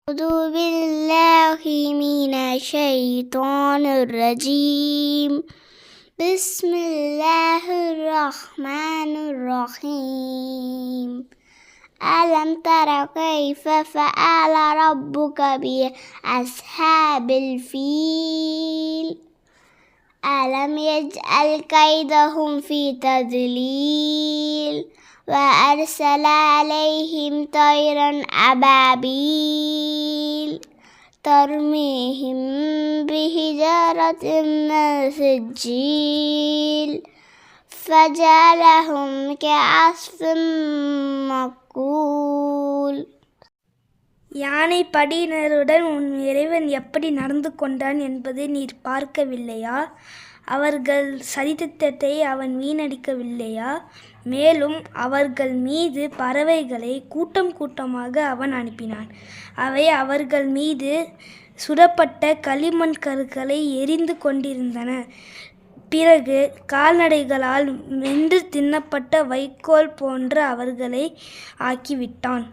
أعوذ بالله من الشيطان الرجيم. بسم الله الرحمن الرحيم. ألم تر كيف فعل ربك بأصحاب الفيل ألم يجعل كيدهم في تضليل وأرسل عليهم طيرا أبابيل ترميهم بحجارة من سجيل فجعلهم كعصف مأكول. யானை படியினருடன் உன் இறைவன் எப்படி நடந்து கொண்டான் என்பதை நீர் பார்க்கவில்லையா? அவர்கள் சரித்திரத்தை அவன் வீணடிக்கவில்லையா? மேலும் அவர்கள் மீது பறவைகளை கூட்டம் கூட்டமாக அவன் அனுப்பினான். அவை அவர்கள் மீது சுடப்பட்ட களிமண் கற்களை எரிந்து கொண்டிருந்தன. பிறகு கால்நடைகளால் மென்று தின்னப்பட்ட வைக்கோல் போன்ற அவர்களை ஆக்கிவிட்டான்.